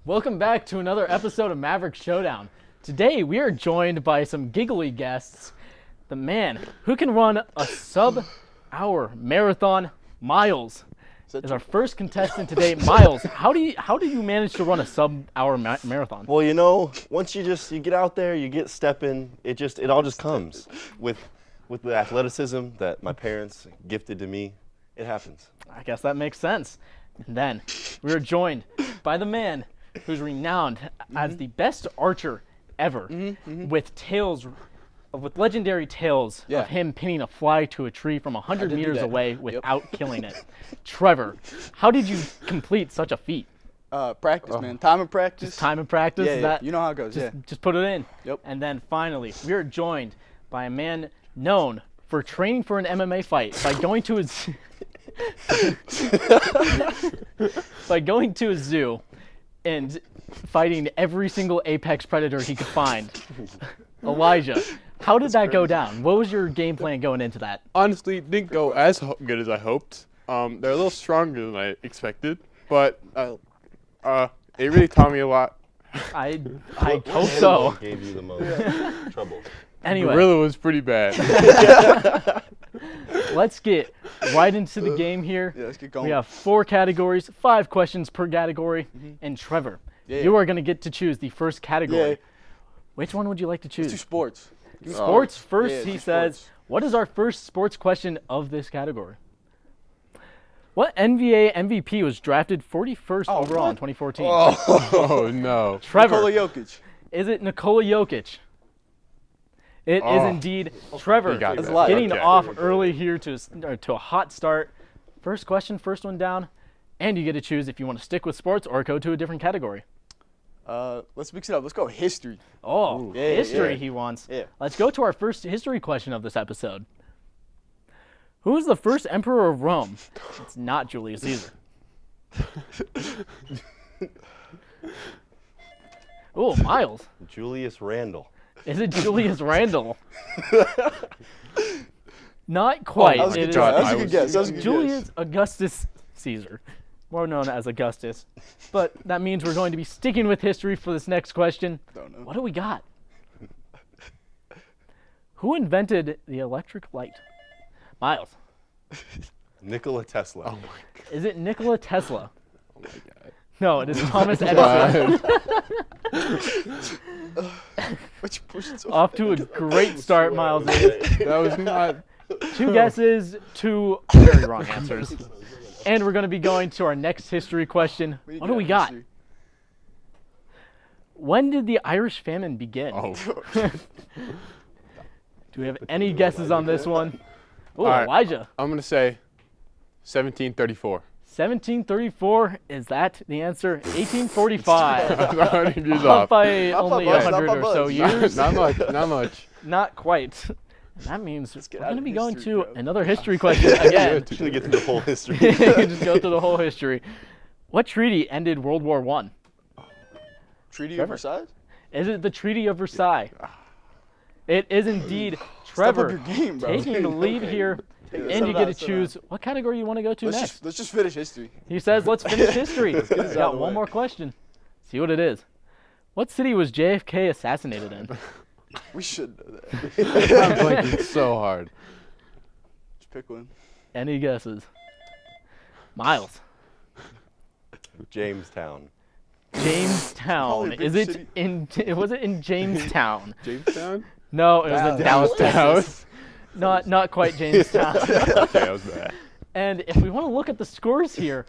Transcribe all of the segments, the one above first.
Welcome back to another episode of Maverick Showdown. Today we are joined by some giggly guests. The man who can run a sub-hour marathon, Miles, is our first contestant today. Miles, how do you manage to run a sub-hour marathon? Well, you know, once you get out there, you get stepping, it all just comes with the athleticism that my parents gifted to me. It happens. I guess that makes sense. And then we are joined by the man who's renowned as the best archer ever, with legendary tales of him pinning a fly to a tree from 100 meters away without killing it. Trevor, how did you complete such a feat? Practice, man. Time and practice. Just time and practice? Yeah, you know how it goes, just put it in. Yep. And then finally, we are joined by a man known for training for an MMA fight by going to his a zoo and fighting every single apex predator he could find. Elijah, how did that go down? What was your game plan going into that? Honestly, it didn't go as good as I hoped. They're a little stronger than I expected, but it really taught me a lot. I hope so. Gave you the most trouble. Anyway, Gorilla was pretty bad. let's get right into the game here. Yeah, let's get going. We have 4 categories, 5 questions per category, and Trevor, you are going to get to choose the first category. Yeah. Which one would you like to choose? Let's do sports. Sports first, Yeah, he do says. sports. What is our first sports question of this category? What NBA MVP was drafted 41st overall in 2014? Oh no. Trevor, Nikola Jokic. is it Nikola Jokic? It is indeed Trevor. got That's that. a lot. Getting Okay. off early here to a hot start. First question, first one down, and you get to choose if you want to stick with sports or go to a different category. Let's mix it up. Let's go history. Oh, Yeah, history yeah. he wants. Yeah. Let's go to our first history question of this episode. Who was the first emperor of Rome? It's not Julius Caesar. Oh, Miles. Julius Randle. Is it Julius Randle? Not quite. That was a It good is guess. That was a good guess. That was a good Julius guess. Augustus Caesar, more known as Augustus. But that means we're going to be sticking with history for this next question. Don't know. What do we got? Who invented the electric light? Miles. Nikola Tesla. Oh my god. Is it Nikola Tesla? Oh my god. No, it is Thomas Edison. What you pushing so Off to a great start, Miles. is. That was not. 2 guesses, 2 very wrong answers. And we're going to be going to our next history question. What do we got? History. When did the Irish famine begin? Oh. Do we have any guesses on this one? Oh, All right. Elijah. I'm gonna say 1734. 1734, is that the answer? 1845. 100 years Off off. by Not only by much, 100 not or by so much. years. Not much. Not much. Not quite. That means we're get going out to of be going history, to bro. another history question again. Should get through the whole history. Just go through the whole history. What treaty ended World War I? Treaty of Trevor. Versailles? Is it the Treaty of Versailles? It is indeed. Step up Trevor your game, bro. taking the lead here, and you get to choose what category you want to go to next. Let's just finish history. He says, let's finish history. this We out got of the one way. more question. See what it is. What city was JFK assassinated in? We should know that. I'm blanking so hard. Just pick one. Any guesses? Miles. Jamestown. Jamestown. Probably a big Is it city. in? Was it in Jamestown? Jamestown? No, it was in Dallas, Texas. Not quite Jamestown. Okay, that was bad. And if we want to look at the scores here,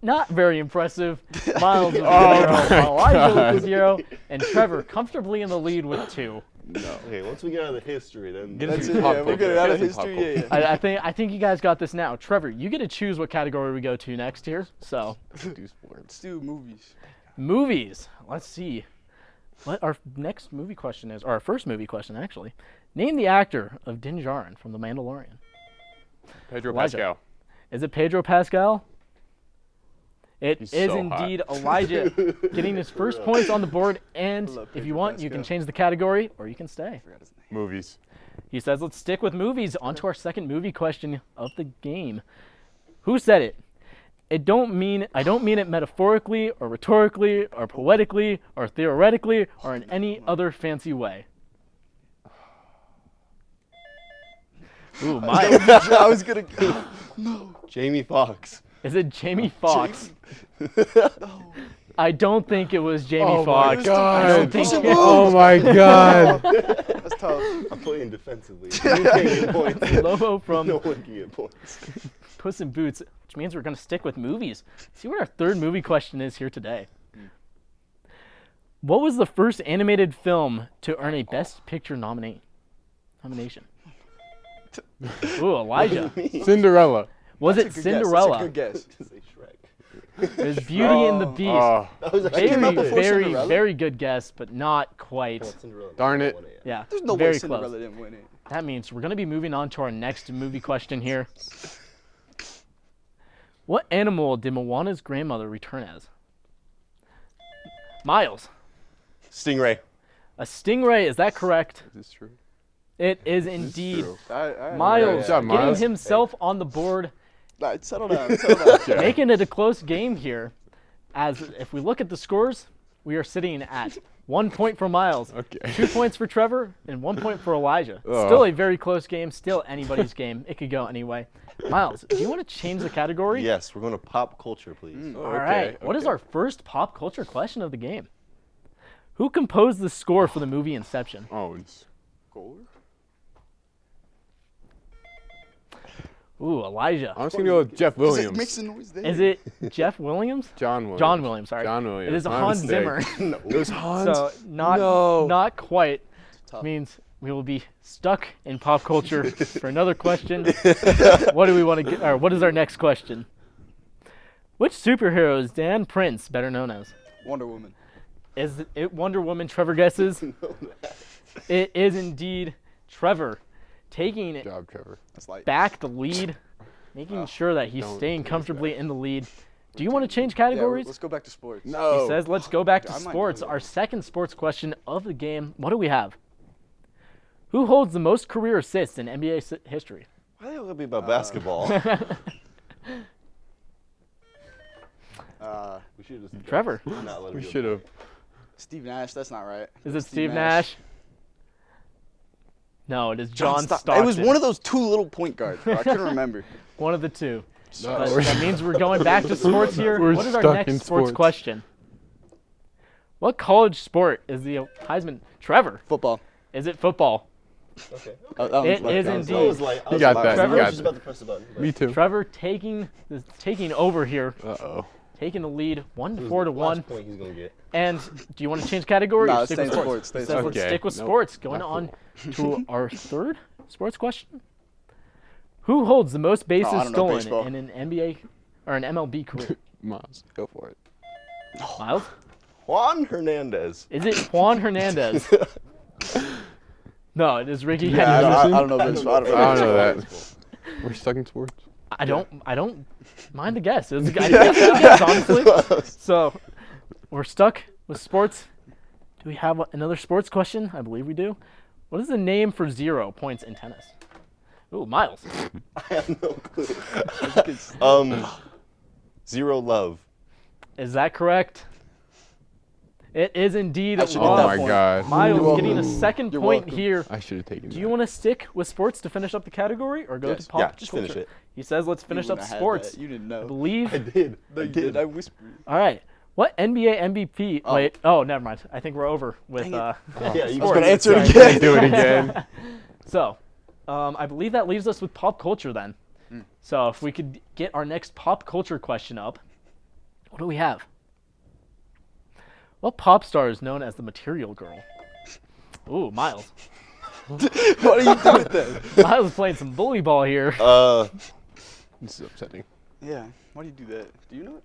not very impressive. Miles with Oh 0, my Elijah with God. 0, and Trevor comfortably in the lead with 2. No. Okay, once we get out of the history, then Get That's into it. pop Yeah, we're culture. getting out of Get into pop history. Yeah, culture. yeah. I think you guys got this now. Trevor, you get to choose what category we go to next here. So, Do sports. Let's do movies. movies. Let's see what our next movie question is, or our first movie question actually. Name the actor of Din Djarin from The Mandalorian. Pedro Elijah. Pascal. Is it Pedro Pascal? It He's is so indeed hot. Elijah getting his first points on the board, and love if you Pedro want, you can Pascal. change the category or you can stay. Forgot his name. Movies. He says, let's stick with movies. On to our second movie question of the game. Who said it? I don't mean it metaphorically or rhetorically or poetically or theoretically or in any other fancy way. Ooh, my. I was gonna go. Jamie Foxx. Is it Jamie Foxx? No. I don't think it was Jamie Oh my Foxx. God. I don't think Oh my God. That's tough. I'm playing defensively. You can't get points. Lobo from No one can get points. Puss in Boots, which means we're going to stick with movies. See what our third movie question is here today. What was the first animated film to earn a Best Picture nomination? Ooh, Elijah. Cinderella. Was That's it a good guess. Cinderella? That's a good guess. Just say Shrek. It was Beauty and the Beast. Oh, That was Very, came out before very, Cinderella? very good guess, but not quite. Cinderella. Darn it. Yeah, There's no very way Cinderella close. didn't win it. That means we're going to be moving on to our next movie question here. What animal did Moana's grandmother return as? Miles. Stingray. A stingray, is that correct? is this true? It is indeed. True. Miles Good job, getting Miles. himself on the board, Nah, settle down. Settle down. making it a close game here. As if we look at the scores, we are sitting at 1 point for Miles, Okay. 2 points for Trevor, and 1 point for Elijah. Oh. Still a very close game, still anybody's game. It could go anyway. Miles, do you want to change the category? Yes, we're going to pop culture, please. All right. What is our first pop culture question of the game? Who composed the score for the movie Inception? Oh, it's Gold? Ooh, Elijah. I'm just gonna go with Jeff Is it Williams. making noise there? Is it Jeff Williams? John Williams. John Williams, sorry. John Williams. It is My Hans mistake. Zimmer. It was Hans. So not No. not quite. tough. Means we will be stuck in pop culture for another question. What do we want to get? Or what is our next question? Which superhero is Dan Prince better known as? Wonder Woman. Is it Wonder Woman? Trevor guesses. It is indeed Trevor, taking Good job, Trevor. That's light. back the lead, making sure that he's don't staying do that. comfortably in the lead. Do you want to change Yeah, categories? let's go back to sports. No. He says, let's go back to I might know sports. that. Our second sports question of the game. What do we have? Who holds the most career assists in NBA history? Why are they all going to be about basketball? We should have just Trevor. not let him We go should have. Steve Nash. That's not right. Is it Steve Nash? No, it is John Stock- Stockton. It was one of those two little point guards, bro. I couldn't remember. One of the two. No, But we're- that means we're going back to sports here. We're What is our stuck next in sports sports. question? What college sport is the Heisman? Trevor, Football. is it football? Okay. It is That indeed. was like, I You was got about- that, you I got was just that. about to press the button. but- Me too. Trevor taking over here, Uh-oh. taking the lead, 1 to This is 4 to the last 1. point he's going to get. And do you want to change category? Nah, or stick stay with in sports? sports, stay in Says let's sports. stick with Nope. sports. Going Not on to our third sports question. Who holds the most bases I don't know stolen baseball. in an NBA or an MLB career? Miles, go for it. Miles? Juan Hernandez. Is it Juan Hernandez? No, it is Ricky Yeah, I Henderson. don't know baseball. I don't know I don't baseball. know that. We're stuck in sports. I don't mind the guess. It was a good guess, honestly. So we're stuck with sports. Do we have another sports question? I believe we do. What is the name for 0 points in tennis? Ooh, Miles. I have no clue. Zero love. Is that correct? It is indeed I should Oh get that my point. God. Miles You're getting a welcome. second You're point welcome. here. I should have taken Do you want to stick with sports to finish up the category or go Yes. to pop Yeah, just finish culture? it. He says let's finish You up wouldn't have had sports. that. You didn't I know. believe. did. No, you did. I whispered. All right. What NBA MVP? Oh. Wait. Oh, never mind. I think we're over with Dang it. Yeah, you I was gonna can answer it Sorry. again. do it again. So, I believe that leaves us with pop culture then. So if we could get our next pop culture question up, what do we have? What pop star is known as the Material Girl? Ooh, Miles. What are you doing with that? Miles is playing some bully ball here. This is upsetting. Yeah. Why do you do that? Do you know it?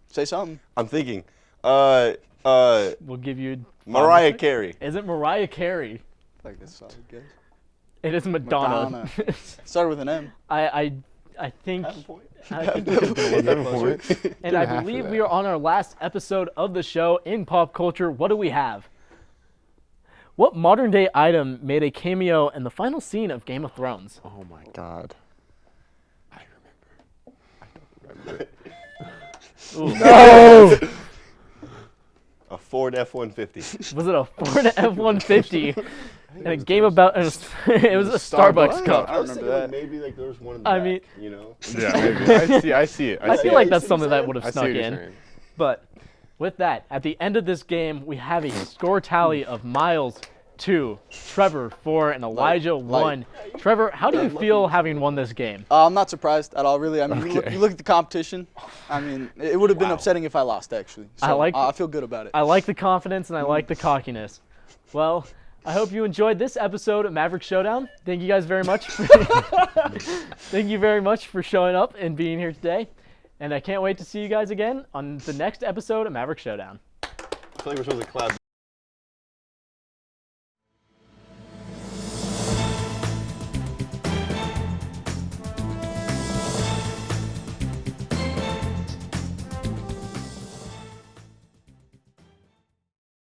Say something. I'm thinking. We'll give you. Mariah Carey. Is it Mariah Carey? Like that's a solid guess. It is Madonna. Started with an M. I think. point. I think we could go a little bit closer. And I half of believe that. we are on our last episode of the show in pop culture. What do we have? What modern day item made a cameo in the final scene of Game of Thrones? Oh my God. I remember it. No! A Ford F-150. Was it a Ford F-150? And a game about it was a Starbucks cup. I don't remember that. Maybe like there was one in the I back, mean- you know. Yeah, maybe. I see it. I see feel it. like you that's see what something I'm that saying? would have I see snuck what you're in. saying. But with that, at the end of this game, we have a score tally of Miles 2, Trevor 4, and Elijah 1. Trevor, how do you feel having won this game? I'm not surprised at all, really. I mean, Okay. you look at the competition. I mean, it would have been upsetting if I lost, actually. So, I feel good about it. I like the confidence and I like the cockiness. Well, I hope you enjoyed this episode of Maverick Showdown. Thank you guys very much. Thank you very much for showing up and being here today. And I can't wait to see you guys again on the next episode of Maverick Showdown. I feel like we're supposed to clap.